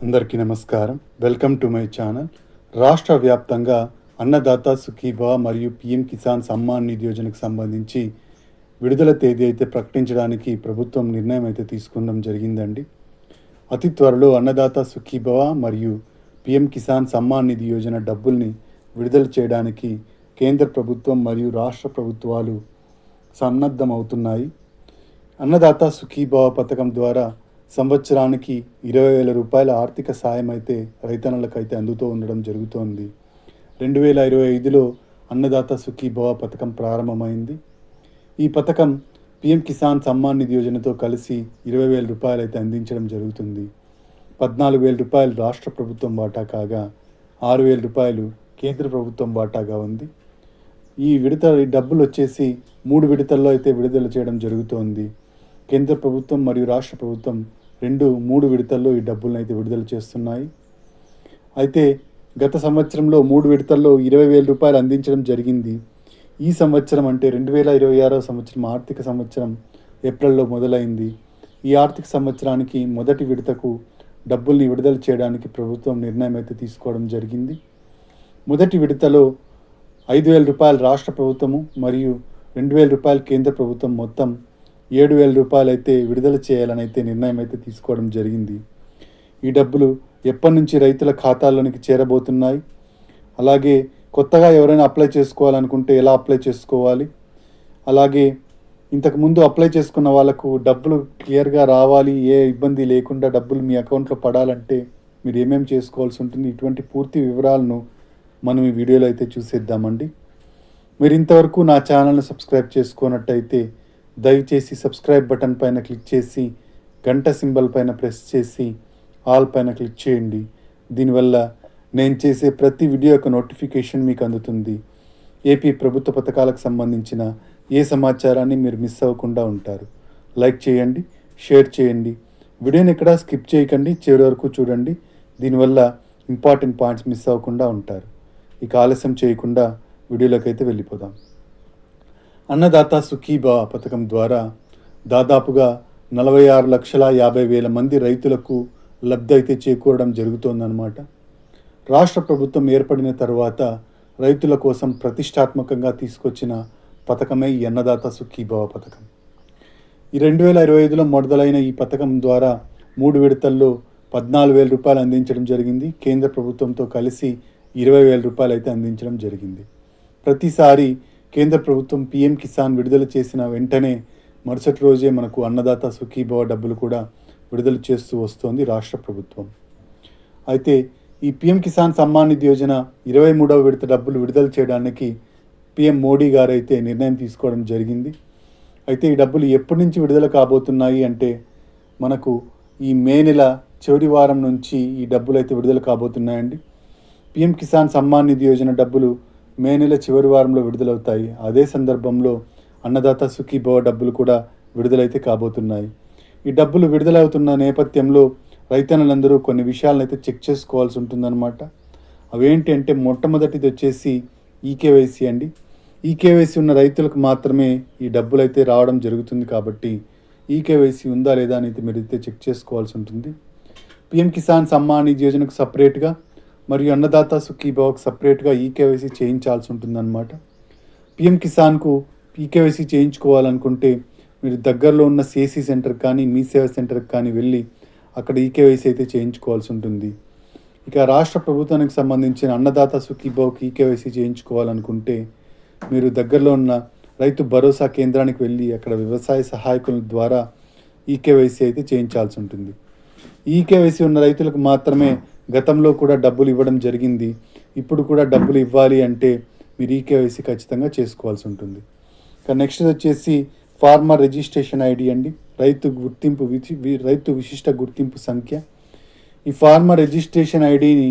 అందరికీ నమస్కారం. Welcome to my channel. రాష్ట్ర వ్యాప్తంగా అన్నదాత సుఖీభవ మరియు పిఎం కిసాన్ సమ్మాన్ నిధి యోజనకు సంబంధించి విడుదల తేదీ అయితే ప్రకటించడానికి ప్రభుత్వం నిర్ణయం అయితే తీసుకోవడం జరిగిందండి. అతి త్వరలో అన్నదాత సుఖీభవ మరియు పిఎం కిసాన్ సమ్మాన్ నిధి యోజన డబ్బుల్ని విడుదల చేయడానికి కేంద్ర ప్రభుత్వం మరియు రాష్ట్ర ప్రభుత్వాలు సన్నద్ధమవుతున్నాయి. అన్నదాత సుఖీభవ పథకం ద్వారా సంవత్సరానికి 20,000 రూపాయల ఆర్థిక సాయం అయితే రైతన్నలకైతే అందుతూ ఉండడం జరుగుతోంది. 2025లో అన్నదాత సుఖీభవ పథకం ప్రారంభమైంది. ఈ పథకం పిఎం కిసాన్ సమ్మాన్ నిధి యోజనతో కలిసి 20,000 రూపాయలు అయితే అందించడం జరుగుతుంది. 14,000 రూపాయలు రాష్ట్ర ప్రభుత్వం వాటా కాగా 6,000 రూపాయలు కేంద్ర ప్రభుత్వం వాటాగా ఉంది. ఈ డబ్బులు వచ్చేసి 3 విడతల్లో అయితే విడుదల చేయడం జరుగుతోంది. కేంద్ర ప్రభుత్వం మరియు రాష్ట్ర ప్రభుత్వం 3 విడతల్లో ఈ డబ్బులను అయితే విడుదల చేస్తున్నాయి. అయితే గత సంవత్సరంలో 3 విడతల్లో 20,000 రూపాయలు అందించడం జరిగింది. ఈ సంవత్సరం అంటే 2026 సంవత్సరం ఆర్థిక సంవత్సరం ఏప్రిల్లో మొదలైంది. ఈ ఆర్థిక సంవత్సరానికి మొదటి విడతకు డబ్బుల్ని విడుదల చేయడానికి ప్రభుత్వం నిర్ణయం అయితే తీసుకోవడం జరిగింది. మొదటి విడతలో 5,000 రూపాయలు రాష్ట్ర ప్రభుత్వము మరియు 2,000 రూపాయలు కేంద్ర ప్రభుత్వం మొత్తం 7,000 రూపాయలు అయితే విడుదల చేయాలని అయితే నిర్ణయం అయితే తీసుకోవడం జరిగింది. ఈ డబ్బులు ఎప్పటి నుంచి రైతుల ఖాతాల్లోనికి చేరబోతున్నాయి, అలాగే కొత్తగా ఎవరైనా అప్లై చేసుకోవాలనుకుంటే ఎలా అప్లై చేసుకోవాలి, అలాగే ఇంతకుముందు అప్లై చేసుకున్న వాళ్ళకు డబ్బులు క్లియర్గా రావాలి, ఏ ఇబ్బంది లేకుండా డబ్బులు మీ అకౌంట్లో పడాలంటే మీరు ఏమేమి చేసుకోవాల్సి ఉంటుంది, ఇటువంటి పూర్తి వివరాలను మనం ఈ వీడియోలో అయితే చూసేద్దామండి. మీరు ఇంతవరకు నా ఛానల్ని సబ్స్క్రైబ్ చేసుకున్నట్టయితే దయచేసి సబ్స్క్రైబ్ బటన్ పైన క్లిక్ చేసి గంట సింబల్ పైన ప్రెస్ చేసి ఆల్ పైన క్లిక్ చేయండి. దీనివల్ల నేను చేసే ప్రతి వీడియో యొక్క నోటిఫికేషన్ మీకు అందుతుంది. ఏపీ ప్రభుత్వ పథకాలకు సంబంధించిన ఏ సమాచారాన్ని మీరు మిస్ అవ్వకుండా ఉంటారు. లైక్ చేయండి, షేర్ చేయండి, వీడియోని ఎక్కడా స్కిప్ చేయకండి, చివరి వరకు చూడండి. దీనివల్ల ఇంపార్టెంట్ పాయింట్స్ మిస్ అవ్వకుండా ఉంటారు. ఇక ఆలస్యం చేయకుండా వీడియోలోకి అయితే వెళ్ళిపోదాం. అన్నదాత సుఖీభవ పథకం ద్వారా దాదాపుగా 46,50,000 మంది రైతులకు లబ్ధి అయితే చేకూరడం జరుగుతోందన్నమాట. రాష్ట్ర ప్రభుత్వం ఏర్పడిన తర్వాత రైతుల కోసం ప్రతిష్టాత్మకంగా తీసుకొచ్చిన పథకమే ఈ అన్నదాత సుఖీభవ పథకం. ఈ 2025లో మొదలైన ఈ పథకం ద్వారా 3 విడతల్లో 14,000 రూపాయలు అందించడం జరిగింది. కేంద్ర ప్రభుత్వంతో కలిసి 20,000 రూపాయలు అయితే అందించడం జరిగింది. ప్రతిసారి కేంద్ర ప్రభుత్వం పిఎం కిసాన్ విడుదల చేసిన వెంటనే మరుసటి రోజే మనకు అన్నదాత సుఖీభవ డబ్బులు కూడా విడుదల చేస్తూ వస్తోంది రాష్ట్ర ప్రభుత్వం. అయితే ఈ పిఎం కిసాన్ సమ్మాన్ నిధి యోజన 23వ విడత డబ్బులు విడుదల చేయడానికి పిఎం మోడీ గారు అయితే నిర్ణయం తీసుకోవడం జరిగింది. అయితే ఈ డబ్బులు ఎప్పటి నుంచి విడుదల కాబోతున్నాయి అంటే మనకు ఈ మే నెల చివరి వారం నుంచి ఈ డబ్బులు అయితే విడుదల కాబోతున్నాయండి. పిఎం కిసాన్ సమ్మాన్ నిధి యోజన డబ్బులు మే నెల చివరి వారంలో విడుదలవుతాయి. అదే సందర్భంలో అన్నదాత సుఖీభవ డబ్బులు కూడా విడుదలైతే కాబోతున్నాయి. ఈ డబ్బులు విడుదలవుతున్న నేపథ్యంలో రైతన్నలందరూ కొన్ని విషయాలను అయితే చెక్ చేసుకోవాల్సి ఉంటుందన్నమాట. అవేంటి అంటే మొట్టమొదటిది వచ్చేసి ఈకేవైసీ అండి. ఈకేవైసీ ఉన్న రైతులకు మాత్రమే ఈ డబ్బులు అయితే రావడం జరుగుతుంది. కాబట్టి ఈకేవైసీ ఉందా లేదా అని అయితే మీరు అయితే చెక్ చేసుకోవాల్సి ఉంటుంది. పిఎం కిసాన్ సమ్మాన్ నిధి యోజనకు సపరేట్గా మరియు అన్నదాత సుఖీభవకు సపరేట్గా ఈకేవైసీ చేయించాల్సి ఉంటుందన్నమాట. పిఎం కిసాన్కు ఈకేవైసీ చేయించుకోవాలనుకుంటే మీరు దగ్గరలో ఉన్న సిఎస్సి సెంటర్ కానీ మీ సేవా సెంటర్కి కానీ వెళ్ళి అక్కడ ఈకేవైసీ అయితే చేయించుకోవాల్సి ఉంటుంది. ఇక రాష్ట్ర ప్రభుత్వానికి సంబంధించిన అన్నదాత సుఖీభవకు ఈకేవైసీ చేయించుకోవాలనుకుంటే మీరు దగ్గరలో ఉన్న రైతు భరోసా కేంద్రానికి వెళ్ళి అక్కడ వ్యవసాయ సహాయకుల ద్వారా ఈకేవైసీ అయితే చేయించాల్సి ఉంటుంది. ఈకేవైసీ ఉన్న రైతులకు మాత్రమే గతంలో కూడా డబ్బులు ఇవ్వడం జరిగింది. ఇప్పుడు కూడా డబ్బులు ఇవ్వాలి అంటే మీరు ఈకేవైసీ ఖచ్చితంగా చేసుకోవాల్సి ఉంటుంది. ఇక నెక్స్ట్ వచ్చేసి ఫార్మర్ రిజిస్ట్రేషన్ ఐడి అండి. రైతు విశిష్ట గుర్తింపు సంఖ్య. ఈ ఫార్మర్ రిజిస్ట్రేషన్ ఐడిని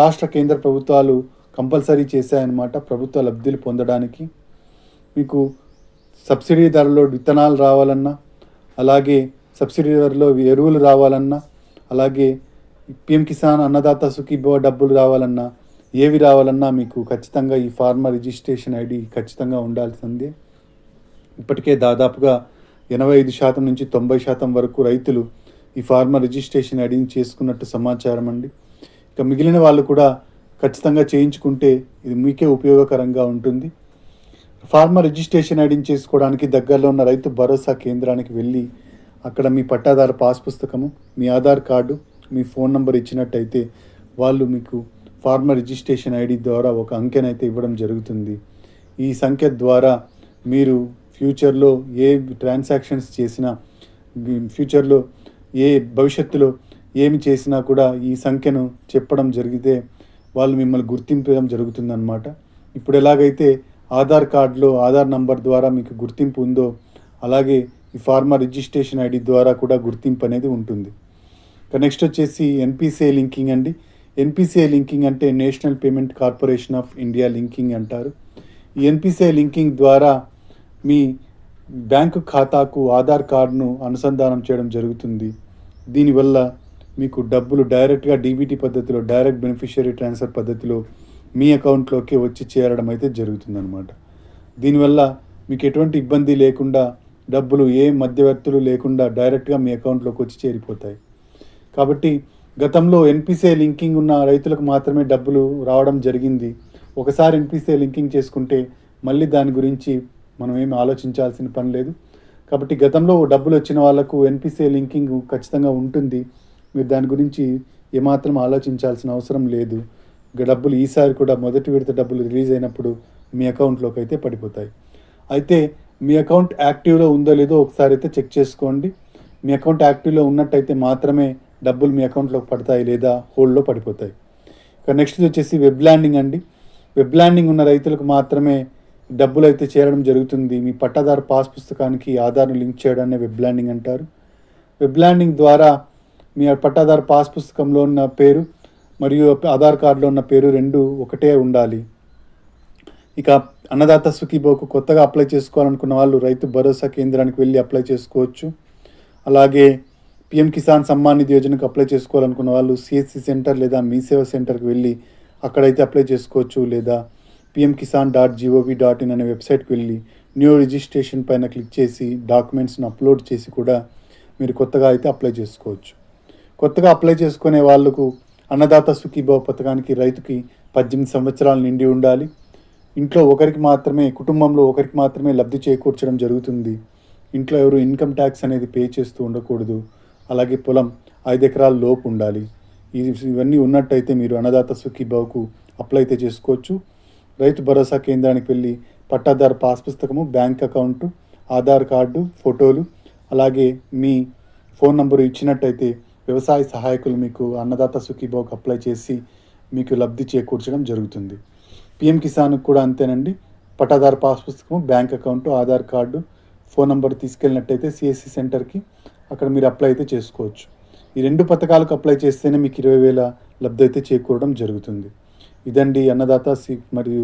రాష్ట్ర కేంద్ర ప్రభుత్వాలు కంపల్సరీ చేశాయన్నమాట. ప్రభుత్వ లబ్ధులు పొందడానికి మీకు సబ్సిడీ ధరలో విత్తనాలు రావాలన్నా, అలాగే సబ్సిడీ ధరలో ఎరువులు రావాలన్నా, అలాగే పిఎం కిసాన్ అన్నదాత సుఖీభవ డబ్బులు రావాలన్నా, ఏవి రావాలన్నా మీకు ఖచ్చితంగా ఈ ఫార్మర్ రిజిస్ట్రేషన్ ఐడి ఖచ్చితంగా ఉండాల్సిందే. ఇప్పటికే దాదాపుగా 85% నుంచి 90% వరకు రైతులు ఈ ఫార్మర్ రిజిస్ట్రేషన్ ఐడిని చేసుకున్నట్టు సమాచారం అండి. ఇక మిగిలిన వాళ్ళు కూడా ఖచ్చితంగా చేయించుకుంటే ఇది మీకే ఉపయోగకరంగా ఉంటుంది. ఫార్మర్ రిజిస్ట్రేషన్ ఐడిని చేసుకోవడానికి దగ్గరలో ఉన్న రైతు భరోసా కేంద్రానికి వెళ్ళి అక్కడ మీ పట్టాదారు పాస్ పుస్తకము, మీ ఆధార్ కార్డు, మీ ఫోన్ నంబర్ ఇచ్చినట్టయితే వాళ్ళు మీకు ఫార్మర్ రిజిస్ట్రేషన్ ఐడి ద్వారా ఒక అంకెనైతే ఇవ్వడం జరుగుతుంది. ఈ సంఖ్య ద్వారా మీరు ఫ్యూచర్లో ఏ ట్రాన్సాక్షన్స్ చేసినా, ఫ్యూచర్లో భవిష్యత్తులో ఏమి చేసినా కూడా ఈ సంఖ్యను చెప్పడం జరిగితే వాళ్ళు మిమ్మల్ని గుర్తింపడం జరుగుతుందన్నమాట. ఇప్పుడు ఎలాగైతే ఆధార్ కార్డులో ఆధార్ నంబర్ ద్వారా మీకు గుర్తింపు ఉందో అలాగే ఈ ఫార్మర్ రిజిస్ట్రేషన్ ఐడి ద్వారా కూడా గుర్తింపు అనేది ఉంటుంది. ఇక నెక్స్ట్ వచ్చేసి ఎన్పిసిఐ లింకింగ్ అండి. ఎన్పిసిఐ లింకింగ్ అంటే national payment corporation of India linking అంటారు. ఈ ఎన్పిసిఐ లింకింగ్ ద్వారా మీ బ్యాంకు ఖాతాకు ఆధార్ కార్డును అనుసంధానం చేయడం జరుగుతుంది. దీనివల్ల మీకు డబ్బులు డైరెక్ట్గా డీబీటీ పద్ధతిలో, డైరెక్ట్ బెనిఫిషియరీ ట్రాన్స్ఫర్ పద్ధతిలో మీ అకౌంట్లోకి వచ్చి చేరడం అయితే జరుగుతుందన్నమాట. దీనివల్ల మీకు ఎటువంటి ఇబ్బంది లేకుండా డబ్బులు ఏ మధ్యవర్తులు లేకుండా డైరెక్ట్గా మీ అకౌంట్లోకి వచ్చి చేరిపోతాయి. కాబట్టి గతంలో ఎన్పిసిఐ లింకింగ్ ఉన్న రైతులకు మాత్రమే డబ్బులు రావడం జరిగింది. ఒకసారి ఎన్పిసిఐ లింకింగ్ చేసుకుంటే మళ్ళీ దాని గురించి మనం ఏమి ఆలోచించాల్సిన పని లేదు. కాబట్టి గతంలో డబ్బులు వచ్చిన వాళ్ళకు ఎన్పిసిఐ లింకింగ్ ఖచ్చితంగా ఉంటుంది. మీరు దాని గురించి ఏమాత్రం ఆలోచించాల్సిన అవసరం లేదు. డబ్బులు ఈసారి కూడా మొదటి విడత డబ్బులు రిలీజ్ అయినప్పుడు మీ అకౌంట్లోకి అయితే పడిపోతాయి. అయితే మీ అకౌంట్ యాక్టివ్లో ఉందో లేదో ఒకసారి అయితే చెక్ చేసుకోండి. మీ అకౌంట్ యాక్టివ్లో ఉన్నట్టయితే మాత్రమే డబ్బులు మీ అకౌంట్లోకి పడతాయి, లేదా హోల్డ్లో పడిపోతాయి. ఇక నెక్స్ట్ వచ్చేసి వెబ్ ల్యాండింగ్ అండి. వెబ్ ల్యాండింగ్ ఉన్న రైతులకు మాత్రమే డబ్బులు అయితే చేరడం జరుగుతుంది. మీ పట్టాదారు పాస్ పుస్తకానికి ఆధార్ను లింక్ చేయడాన్ని వెబ్ ల్యాండింగ్ అంటారు. వెబ్ ల్యాండింగ్ ద్వారా మీ పట్టాదారు పాస్ పుస్తకంలో ఉన్న పేరు మరియు ఆధార్ కార్డులో ఉన్న పేరు రెండు ఒకటే ఉండాలి. ఇక అన్నదాత సుఖీభావకు కొత్తగా అప్లై చేసుకోవాలనుకున్న వాళ్ళు రైతు భరోసా కేంద్రానికి వెళ్ళి అప్లై చేసుకోవచ్చు. అలాగే పిఎం కిసాన్ సమ్మాన్ నిధి యోజనకు అప్లై చేసుకోవాలనుకున్న వాళ్ళు సిఎస్సి సెంటర్ లేదా మీ సేవ సెంటర్కి వెళ్ళి అక్కడైతే అప్లై చేసుకోవచ్చు. లేదా pmkisan.gov.in అనే వెబ్సైట్కి వెళ్ళి న్యూ రిజిస్ట్రేషన్ పైన క్లిక్ చేసి డాక్యుమెంట్స్ని అప్లోడ్ చేసి కూడా మీరు కొత్తగా అయితే అప్లై చేసుకోవచ్చు. కొత్తగా అప్లై చేసుకునే వాళ్ళకు అన్నదాత సుఖీభావ పథకానికి రైతుకి 18 సంవత్సరాలు నిండి ఉండాలి. ఇంట్లో ఒకరికి మాత్రమే, కుటుంబంలో ఒకరికి మాత్రమే లబ్ధి చేకూర్చడం జరుగుతుంది. ఇంట్లో ఎవరు ఇన్కమ్ ట్యాక్స్ అనేది పే చేస్తూ ఉండకూడదు. అలాగే పొలం 5 ఎకరాల లోపు ఉండాలి. ఇవన్నీ ఉన్నట్టయితే మీరు అన్నదాత సుఖీభావకు అప్లై అయితే చేసుకోవచ్చు. రైతు భరోసా కేంద్రానికి వెళ్ళి పట్టాదారు పాస్ పుస్తకము, బ్యాంక్ అకౌంటు, ఆధార్ కార్డు, ఫోటోలు, అలాగే మీ ఫోన్ నంబరు ఇచ్చినట్టయితే వ్యవసాయ సహాయకులు మీకు అన్నదాత సుఖీభావకు అప్లై చేసి మీకు లబ్ధి చేకూర్చడం జరుగుతుంది. పిఎం కిసాన్కి కూడా అంతేనండి. పట్టాదారు పాస్ పుస్తకము, bank account, Aadhaar card, phone number తీసుకెళ్ళినట్టయితే సిఎస్సి సెంటర్కి అక్కడ మీరు అప్లై అయితే చేసుకోవచ్చు. ఈ 2 పథకాలకు అప్లై చేస్తేనే మీకు 20,000 లబ్ధి అయితే చేకూరడం జరుగుతుంది. ఇదండి అన్నదాత మరియు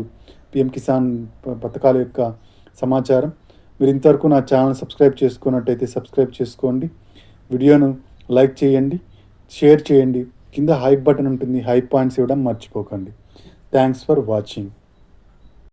పిఎం కిసాన్ పథకాల యొక్క సమాచారం. మీరు ఇంతవరకు నా ఛానల్ సబ్స్క్రైబ్ చేసుకున్నట్టయితే సబ్స్క్రైబ్ చేసుకోండి. వీడియోను లైక్ చేయండి, షేర్ చేయండి. కింద హైప్ బటన్ ఉంటుంది, హైప్ పాయింట్స్ ఇవ్వడం మర్చిపోకండి. Thanks for watching.